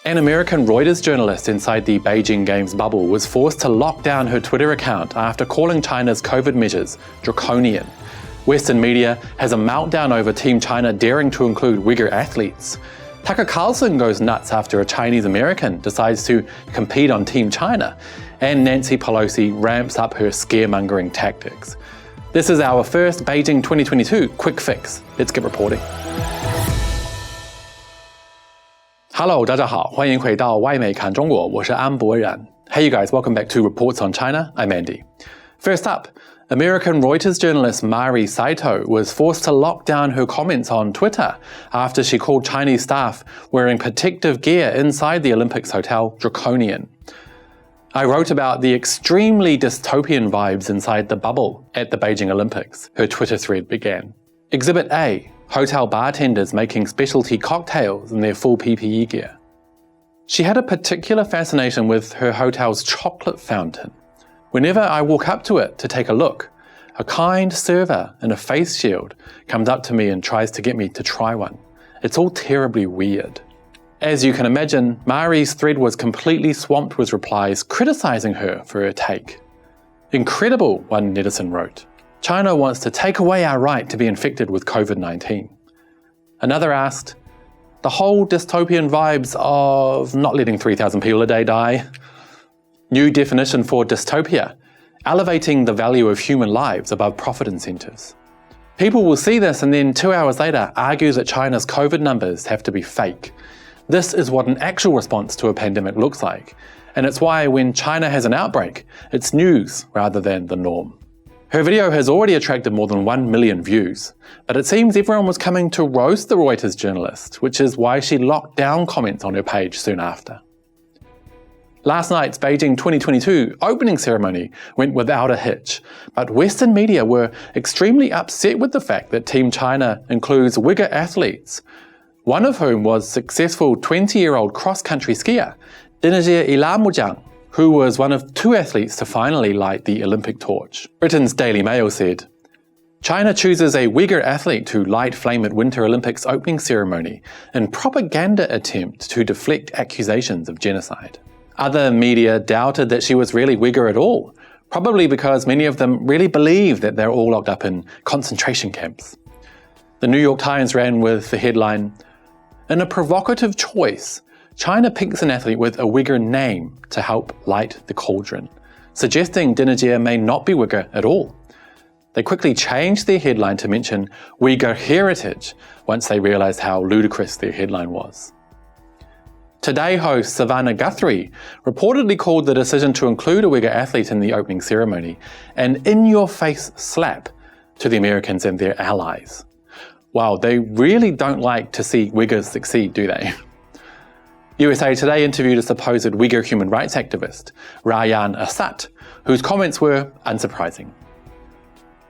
An American Reuters journalist inside the Beijing Games bubble was forced to lock down her Twitter account after calling China's COVID measures draconian. Western media has a meltdown over Team China daring to include Uyghur athletes. Tucker Carlson goes nuts after a Chinese American decides to compete on Team China. And Nancy Pelosi ramps up her scaremongering tactics. This is our first Beijing 2022 quick fix. Let's get reporting. Hello, 大家好，欢迎回到外媒看中国，我是安博然。Hey you guys, welcome back to Reports on China. I'm Andy. First up, American Reuters journalist Mari Saito was forced to lock down her comments on Twitter after she called Chinese staff wearing protective gear inside the Olympics hotel draconian. I wrote about the extremely dystopian vibes inside the bubble at the Beijing Olympics, her Twitter thread began. Exhibit A, hotel bartenders making specialty cocktails in their full PPE gear. She had a particular fascination with her hotel's chocolate fountain. Whenever I walk up to it to take a look, a kind server in a face shield comes up to me and tries to get me to try one. It's all terribly weird. As you can imagine, Mari's thread was completely swamped with replies criticizing her for her take. Incredible, one netizen wrote. China wants to take away our right to be infected with COVID-19. Another asked, the whole dystopian vibes of not letting 3,000 people a day die. New definition for dystopia, elevating the value of human lives above profit incentives. People will see this and then 2 hours later argue that China's COVID numbers have to be fake. This is what an actual response to a pandemic looks like, and it's why when China has an outbreak, it's news rather than the norm. Her video has already attracted more than 1 million views, but it seems everyone was coming to roast the Reuters journalist, which is why she locked down comments on her page soon after. Last night's Beijing 2022 opening ceremony went without a hitch, but Western media were extremely upset with the fact that Team China includes Uyghur athletes, one of whom was successful 20-year-old cross-country skier Dinigeer Yilamujiang, who was one of 2 athletes to finally light the Olympic torch. Britain's Daily Mail said, China chooses a Uyghur athlete to light flame at Winter Olympics opening ceremony in propaganda attempt to deflect accusations of genocide. Other media doubted that she was really Uyghur at all, probably because many of them really believe that they're all locked up in concentration camps. The New York Times ran with the headline, in a provocative choice, China picks an athlete with a Uyghur name to help light the cauldron, suggesting Dinigeer may not be Uyghur at all. They quickly changed their headline to mention Uyghur heritage once they realized how ludicrous their headline was. Today host Savannah Guthrie reportedly called the decision to include a Uyghur athlete in the opening ceremony an in-your-face slap to the Americans and their allies. Wow, they really don't like to see Uyghurs succeed, do they? USA Today interviewed a supposed Uyghur human rights activist, Rayan Asat, whose comments were unsurprising.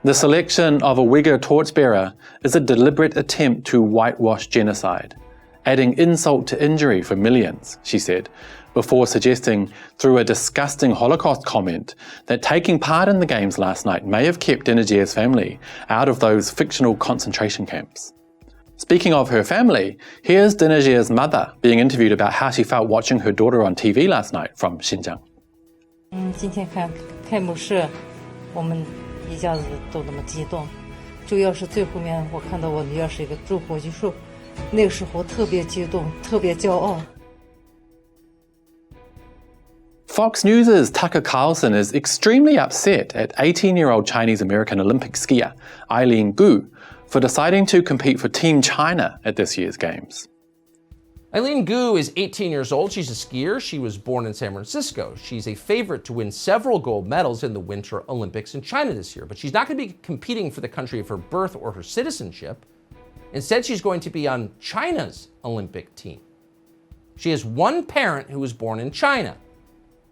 The selection of a Uyghur torchbearer is a deliberate attempt to whitewash genocide, adding insult to injury for millions, she said, before suggesting through a disgusting Holocaust comment that taking part in the games last night may have kept Dinigeer's family out of those fictional concentration camps. Speaking of her family, here's Dinigeer's mother being interviewed about how she felt watching her daughter on TV last night from Xinjiang. 今天看开幕式，我们一家子都那么激动，主要是最后面我看到我女儿是一个主火炬手，那个时候特别激动，特别骄傲。 Fox News' Tucker Carlson is extremely upset at 18-year-old Chinese-American Olympic skier Eileen Gu for deciding to compete for Team China at this year's Games. Eileen Gu is 18 years old. She's a skier. She was born in San Francisco. She's a favorite to win several gold medals in the Winter Olympics in China this year, but she's not going to be competing for the country of her birth or her citizenship. Instead, she's going to be on China's Olympic team. She has one parent who was born in China,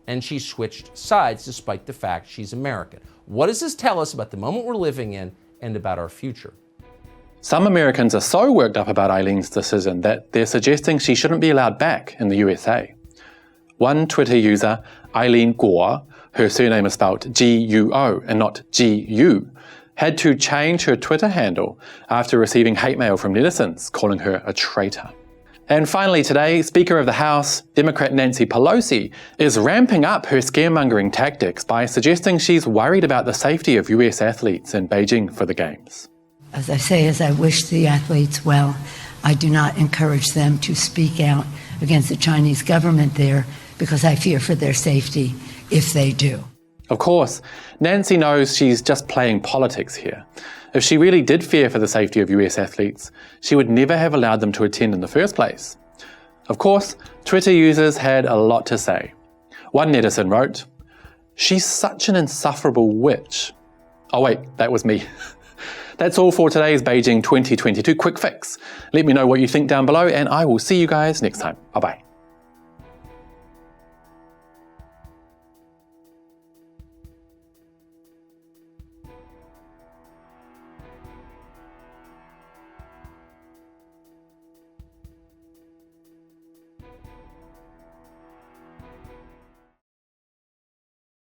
and she switched sides despite the fact she's American. What does this tell us about the moment we're living in and about our future? Some Americans are so worked up about Eileen's decision that they're suggesting she shouldn't be allowed back in the USA. One Twitter user, Eileen Gu, her surname is spelled G-U-O and not G-U, had to change her Twitter handle after receiving hate mail from netizens calling her a traitor. And finally today, Speaker of the House, Democrat Nancy Pelosi, is ramping up her scaremongering tactics by suggesting she's worried about the safety of US athletes in Beijing for the Games. As I say, as I wish the athletes well, I do not encourage them to speak out against the Chinese government there because I fear for their safety if they do. Of course, Nancy knows she's just playing politics here. If she really did fear for the safety of US athletes, she would never have allowed them to attend in the first place. Of course, Twitter users had a lot to say. One netizen wrote, "She's such an insufferable witch." Oh wait, that was me. That's all for today's Beijing 2022 Quick Fix. Let me know what you think down below and I will see you guys next time. Bye bye.